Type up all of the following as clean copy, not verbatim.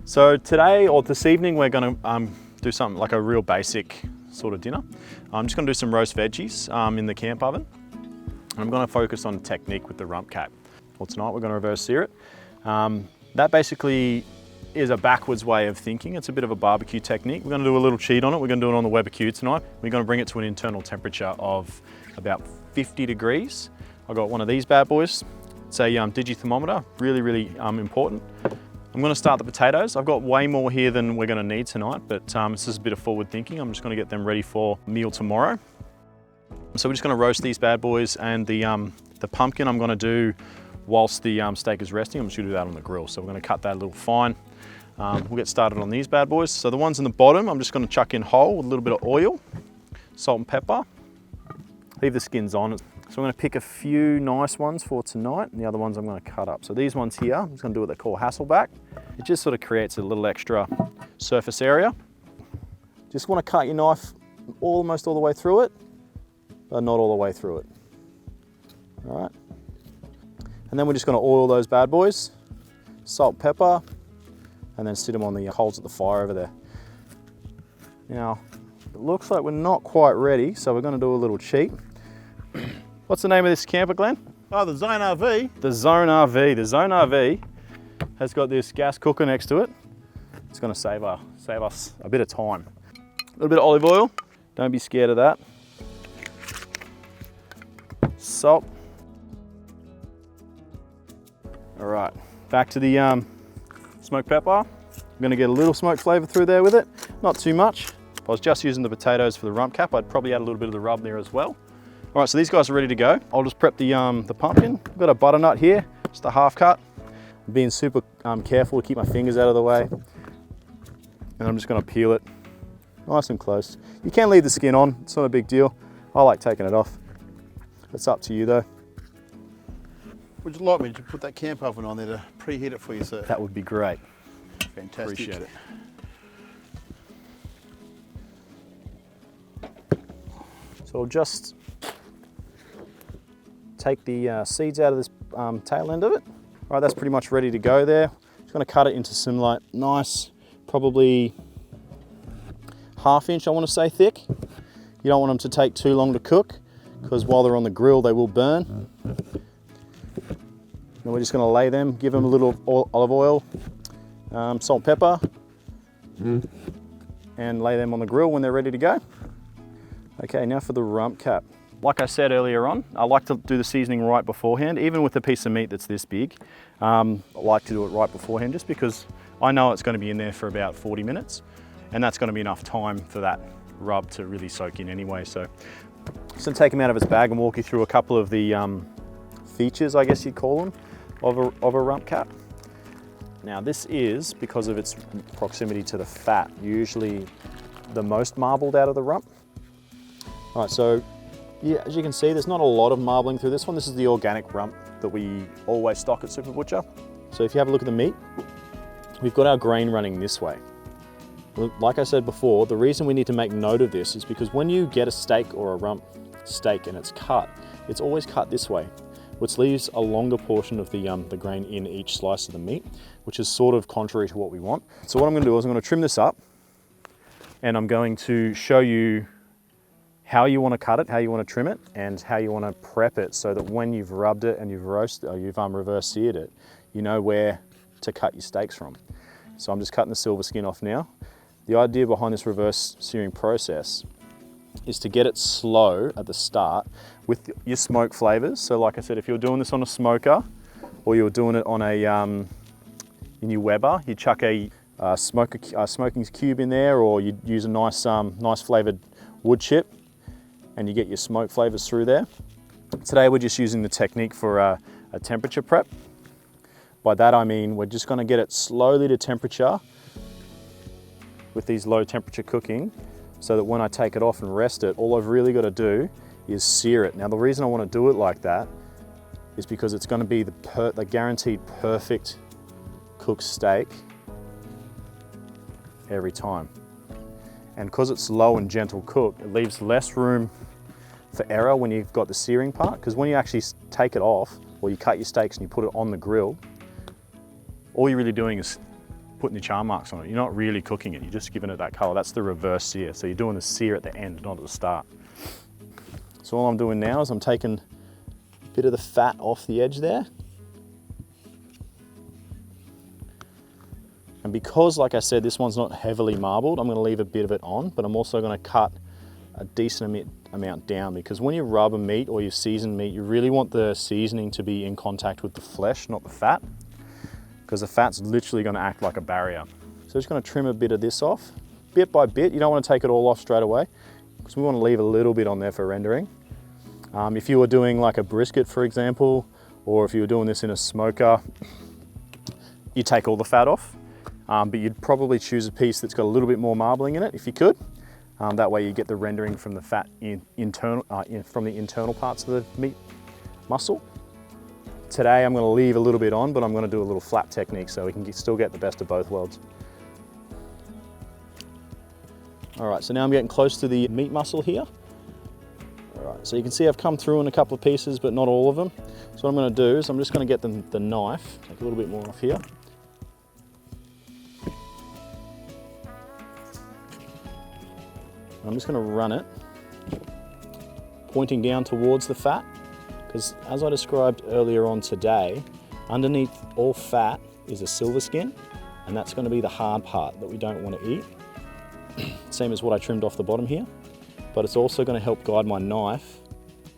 So today or this evening we're going to do something like a real basic sort of dinner. I'm just going to do some roast veggies in the camp oven. I'm going to focus on technique with the rump cap. Well, tonight we're going to reverse sear it. That basically is a backwards way of thinking. It's a bit of a barbecue technique. We're going to do a little cheat on it. We're going to do it on the Weber Q tonight. We're going to bring it to an internal temperature of about 50 degrees. I've got one of these bad boys. It's a digithermometer, really important. I'm going to start the potatoes. I've got way more here than we're going to need tonight, but this is a bit of forward thinking. I'm just going to get them ready for meal tomorrow. So we're just going to roast these bad boys, and the pumpkin I'm going to do whilst the steak is resting. I'm just going to do that on the grill. So we're going to cut that a little fine. We'll get started on these bad boys. So the ones in the bottom, I'm just going to chuck in whole with a little bit of oil, salt and pepper. Leave the skins on. So I'm going to pick a few nice ones for tonight, and the other ones I'm going to cut up. So these ones here, I'm just going to do what they call Hasselback. It just sort of creates a little extra surface area. Just want to cut your knife almost all the way through it, but not all the way through it. All right. And then we're just going to oil those bad boys, salt, pepper, and then sit them on the coals at the fire over there. Now, it looks like we're not quite ready, so we're going to do a little cheat. What's the name of this camper, Glenn? Oh, the Zone RV. The Zone RV. The Zone RV has got this gas cooker next to it. It's going to save us a bit of time. A little bit of olive oil. Don't be scared of that. Salt. All right, back to the smoked pepper. I'm going to get a little smoke flavour through there with it. Not too much. If I was just using the potatoes for the rump cap, I'd probably add a little bit of the rub there as well. All right, so these guys are ready to go. I'll just prep the pumpkin. I've got a butternut here, just a half cut. I'm being super careful to keep my fingers out of the way. And I'm just gonna peel it nice and close. You can leave the skin on, it's not a big deal. I like taking it off. It's up to you though. Would you like me to put that camp oven on there to preheat it for you, sir? That would be great. Fantastic. Appreciate it. So I'll just take the seeds out of this tail end of it. All right, that's pretty much ready to go there. Just gonna cut it into some like nice, probably ½ inch, I wanna say, thick. You don't want them to take too long to cook, because while they're on the grill, they will burn. And we're just gonna lay them, give them a little olive oil, salt and pepper, and lay them on the grill when they're ready to go. Okay, now for the rump cap. Like I said earlier on, I like to do the seasoning right beforehand. Even with a piece of meat that's this big, I like to do it right beforehand just because I know it's going to be in there for about 40 minutes, and that's going to be enough time for that rub to really soak in anyway. So I'm just going to take him out of its bag and walk you through a couple of the features, I guess you'd call them, of a rump cap. Now this is, because of its proximity to the fat, usually the most marbled out of the rump. All right, so yeah, as you can see, there's not a lot of marbling through this one. This is the organic rump that we always stock at Super Butcher. So if you have a look at the meat, we've got our grain running this way. Like I said before, the reason we need to make note of this is because when you get a steak or a rump steak and it's cut, it's always cut this way, which leaves a longer portion of the grain in each slice of the meat, which is sort of contrary to what we want. So what I'm gonna do is I'm gonna trim this up, and I'm going to show you how you want to cut it, how you want to trim it, and how you want to prep it so that when you've rubbed it and you've roasted or you've reverse seared it, you know where to cut your steaks from. So I'm just cutting the silver skin off now. The idea behind this reverse searing process is to get it slow at the start with your smoke flavors. So like I said, if you're doing this on a smoker or you're doing it on a in your Weber, you chuck a smoking cube in there, or you use a nice flavored wood chip, and you get your smoke flavors through there. Today we're just using the technique for a temperature prep. By that I mean we're just going to get it slowly to temperature with these low temperature cooking, so that when I take it off and rest it, all I've really got to do is sear it. Now the reason I want to do it like that is because it's going to be the guaranteed perfect cooked steak every time. And because it's low and gentle cook, it leaves less room for error when you've got the searing part, because when you actually take it off, or you cut your steaks and you put it on the grill, all you're really doing is putting the char marks on it. You're not really cooking it, you're just giving it that color. That's the reverse sear. So you're doing the sear at the end, not at the start. So all I'm doing now is I'm taking a bit of the fat off the edge there. And because, like I said, this one's not heavily marbled, I'm gonna leave a bit of it on, but I'm also gonna cut a decent amount down, because when you rub a meat or you season meat, you really want the seasoning to be in contact with the flesh, not the fat, because the fat's literally gonna act like a barrier. So I'm just gonna trim a bit of this off, bit by bit. You don't wanna take it all off straight away, because we wanna leave a little bit on there for rendering. If you were doing like a brisket, for example, or if you were doing this in a smoker, you take all the fat off. But you'd probably choose a piece that's got a little bit more marbling in it if you could. That way you get the rendering from the fat from the internal parts of the meat muscle. Today I'm going to leave a little bit on, but I'm going to do a little flap technique so we can still get the best of both worlds. All right, so now I'm getting close to the meat muscle here. All right, so you can see I've come through in a couple of pieces, but not all of them. So what I'm going to do is I'm just going to get the knife, take a little bit more off here. I'm just going to run it, pointing down towards the fat, because as I described earlier on today, underneath all fat is a silver skin, and that's going to be the hard part that we don't want to eat. Same as what I trimmed off the bottom here, but it's also going to help guide my knife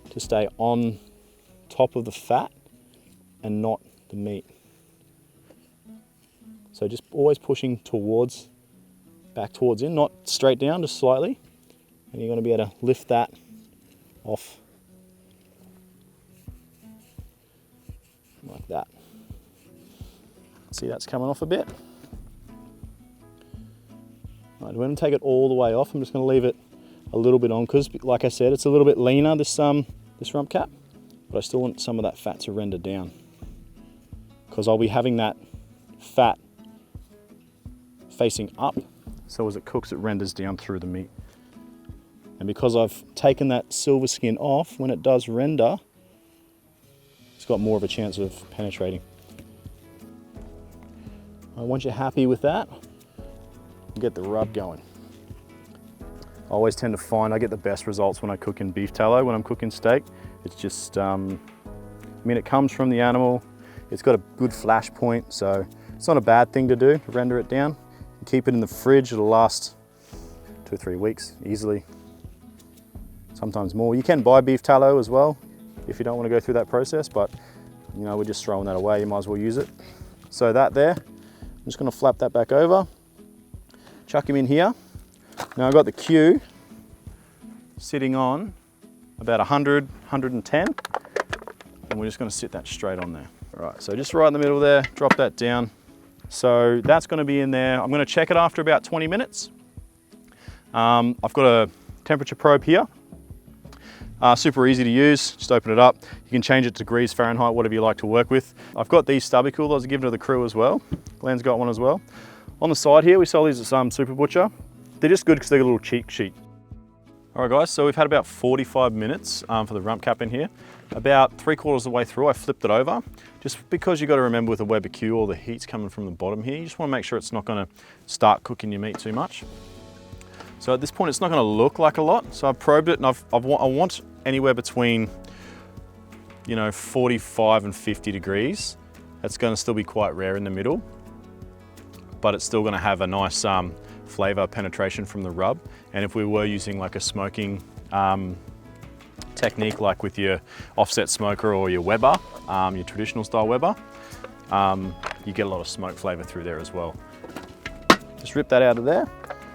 to stay on top of the fat and not the meat. So just always pushing towards, back towards in, not straight down, just slightly. And you're going to be able to lift that off like that. See, that's coming off a bit. Right, I'm going to take it all the way off. I'm just going to leave it a little bit on, because like I said, it's a little bit leaner, this rump cap, but I still want some of that fat to render down, because I'll be having that fat facing up, so as it cooks it renders down through the meat. And because I've taken that silver skin off, when it does render, it's got more of a chance of penetrating. Once you're happy with that, get the rub going. I always tend to find I get the best results when I cook in beef tallow. When I'm cooking steak, it's just, I mean, it comes from the animal. It's got a good flash point, so it's not a bad thing to do, to render it down. Keep it in the fridge, it'll last 2 or 3 weeks easily. Sometimes more. You can buy beef tallow as well if you don't want to go through that process, but you know, we're just throwing that away, you might as well use it. So that there, I'm just going to flap that back over, chuck him in here. Now I've got the Q sitting on about 100, 110, and we're just going to sit that straight on there. All right, so just right in the middle there, drop that down. So that's going to be in there. I'm going to check it after about 20 minutes. I've got a temperature probe here. Super easy to use, just open it up. You can change it to degrees Fahrenheit, whatever you like to work with. I've got these stubby coolers given to the crew as well. Glen's got one as well. On the side here, we sell these at Super Butcher. They're just good because they're a little cheat sheet. All right guys, so we've had about 45 minutes for the rump cap in here. About 3/4 of the way through, I flipped it over. Just because you've got to remember with a Weber Q, all the heat's coming from the bottom here. You just want to make sure it's not going to start cooking your meat too much. So at this point, it's not going to look like a lot. So I've probed it, and I want anywhere between, you know, 45 and 50 degrees. That's going to still be quite rare in the middle, but it's still going to have a nice flavor penetration from the rub. And if we were using like a smoking technique, like with your offset smoker or your Weber, your traditional style Weber, you get a lot of smoke flavor through there as well. Just rip that out of there.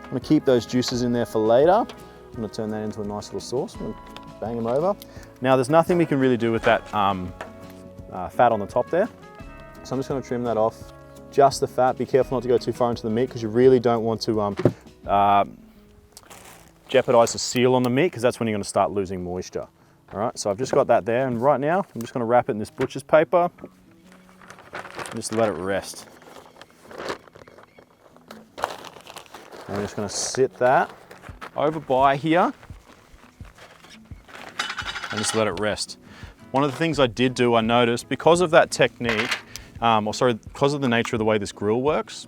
I'm going to keep those juices in there for later. I'm going to turn that into a nice little sauce. I'm going to bang them over. Now there's nothing we can really do with that fat on the top there. So I'm just going to trim that off. Just the fat. Be careful not to go too far into the meat, because you really don't want to jeopardize the seal on the meat, because that's when you're going to start losing moisture. All right, so I've just got that there, and right now I'm just going to wrap it in this butcher's paper and just let it rest. I'm just going to sit that over by here and just let it rest. One of the things I did do, I noticed, because of that technique, because of the nature of the way this grill works,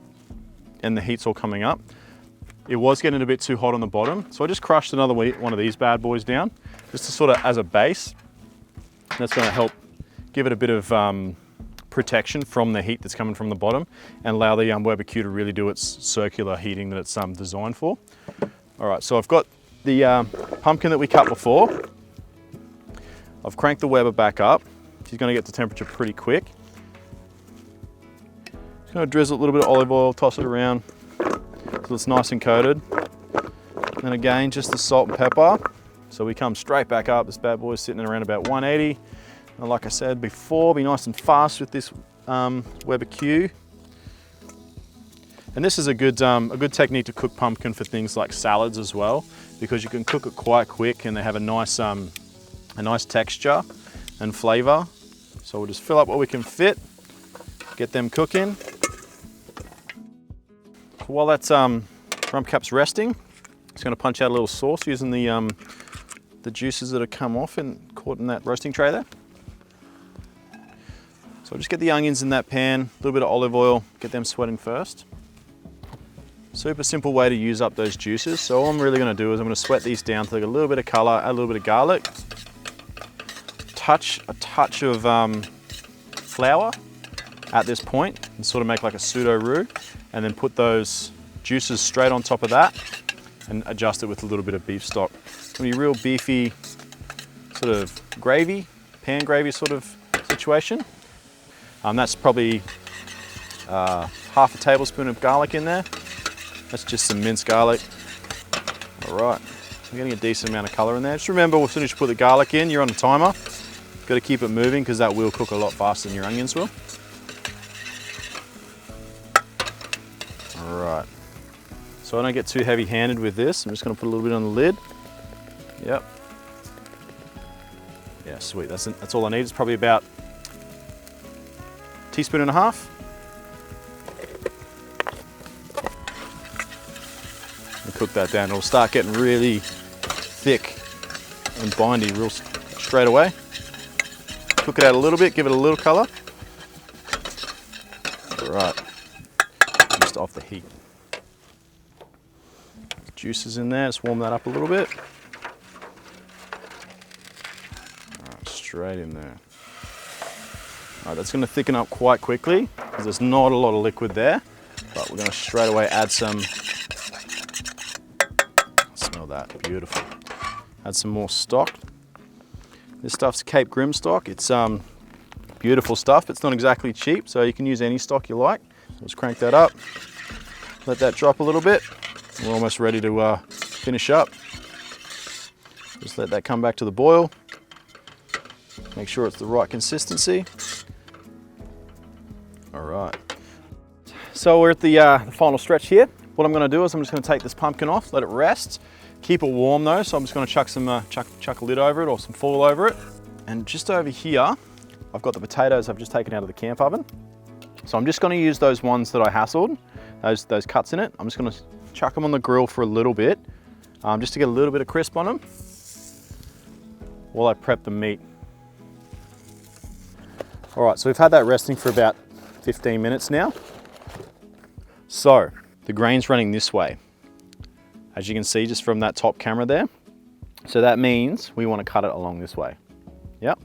and the heat's all coming up. It was getting a bit too hot on the bottom, so I just crushed another one of these bad boys down, just to sort of as a base. That's going to help give it a bit of protection from the heat that's coming from the bottom and allow the Weber Q to really do its circular heating that it's designed for. All right, so I've got the pumpkin that we cut before. I've cranked the Weber back up. She's going to get to temperature pretty quick. Just going to drizzle a little bit of olive oil, toss it around so it's nice and coated. And again, just the salt and pepper. So we come straight back up. This bad boy is sitting at around about 180. And like I said before, be nice and fast with this Weber Q. And this is a good technique to cook pumpkin for things like salads as well, because you can cook it quite quick and they have a nice texture and flavor. So we'll just fill up what we can fit, get them cooking. So while that's rump cap's resting, just going to punch out a little sauce using the juices that have come off and caught in that roasting tray there. So I'll just get the onions in that pan, a little bit of olive oil, get them sweating first. Super simple way to use up those juices. So all I'm really going to do is I'm going to sweat these down to like a little bit of color, add a little bit of garlic, a touch of flour at this point, and sort of make like a pseudo roux, and then put those juices straight on top of that and adjust it with a little bit of beef stock. It's going to be a real beefy sort of gravy, pan gravy sort of situation. That's probably half a tablespoon of garlic in there. That's just some minced garlic. All right, we're getting a decent amount of color in there. Just remember, as soon as you put the garlic in, you're on a timer. Got to keep it moving because that will cook a lot faster than your onions will. All right, so I don't get too heavy-handed with this. I'm just going to put a little bit on the lid. Yep. Yeah, sweet. That's all I need. It's probably about a teaspoon and a half. Cook that down. It'll start getting really thick and bindy real straight away. Cook it out a little bit, give it a little color. All right, just off the heat. Juices in there, just warm that up a little bit. All right, straight in there. All right, that's going to thicken up quite quickly because there's not a lot of liquid there, but we're going to straight away add some. Smell that, beautiful. Add some more stock. This stuff's Cape Grim stock. It's beautiful stuff. It's not exactly cheap, so you can use any stock you like. Let's crank that up. Let that drop a little bit. We're almost ready to finish up. Just let that come back to the boil. Make sure it's the right consistency. All right. So we're at the final stretch here. What I'm going to do is I'm just going to take this pumpkin off, let it rest. Keep it warm though, so I'm just going to chuck some chuck a lid over it or some foil over it. And just over here, I've got the potatoes I've just taken out of the camp oven. So I'm just going to use those ones that I hassled, those cuts in it. I'm just going to chuck them on the grill for a little bit, just to get a little bit of crisp on them while I prep the meat. All right, so we've had that resting for about 15 minutes now. So the grain's running this way, as you can see just from that top camera there. So that means we want to cut it along this way. Yep.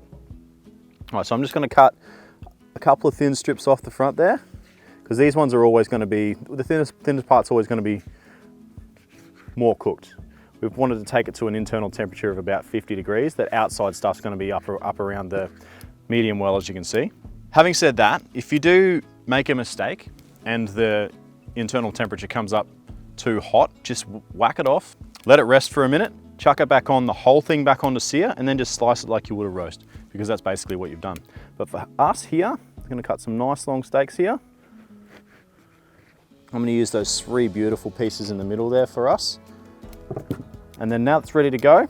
All right, so I'm just going to cut a couple of thin strips off the front there, because these ones are always going to be, the thinnest part's always going to be more cooked. We've wanted to take it to an internal temperature of about 50 degrees. That outside stuff's going to be up around the medium well, as you can see. Having said that, if you do make a mistake and the internal temperature comes up too hot, just whack it off, let it rest for a minute, chuck it back on, the whole thing back onto sear, and then just slice it like you would a roast, because that's basically what you've done. But for us here, I'm going to cut some nice long steaks here. I'm going to use those 3 beautiful pieces in the middle there for us. And then now it's ready to go,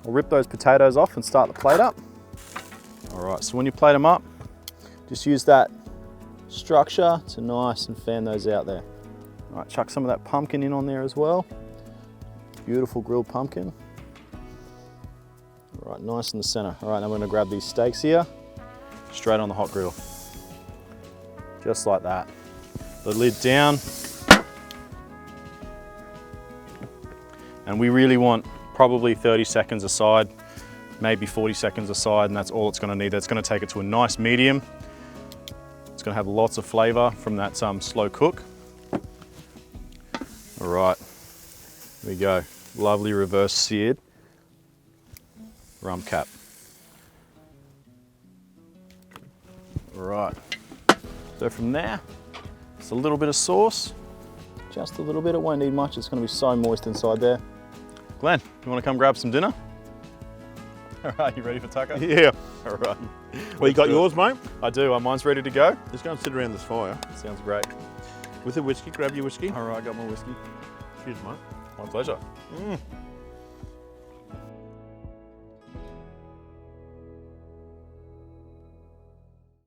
I'll rip those potatoes off and start the plate up. All right, so when you plate them up, just use that structure to nice and fan those out there. All right, chuck some of that pumpkin in on there as well. Beautiful grilled pumpkin. All right, nice in the center. All right, now we're gonna grab these steaks here, straight on the hot grill. Just like that. The lid down, And we really want probably 30 seconds aside, maybe 40 seconds aside, and that's all it's gonna need. That's gonna take it to a nice medium. It's gonna have lots of flavor from that slow cook. All right, here we go. Lovely reverse seared rump cap. All right, so from there, just a little bit of sauce, just a little bit, it won't need much. It's gonna be so moist inside there. Glenn, you wanna come grab some dinner? All right, you ready for taco? Yeah. All right. Well, you got yours, mate? I do, mine's ready to go. Just go and sit around this fire. Sounds great. With the whiskey, grab your whiskey. All right, got my whiskey. Cheers, mate. My pleasure. Mm.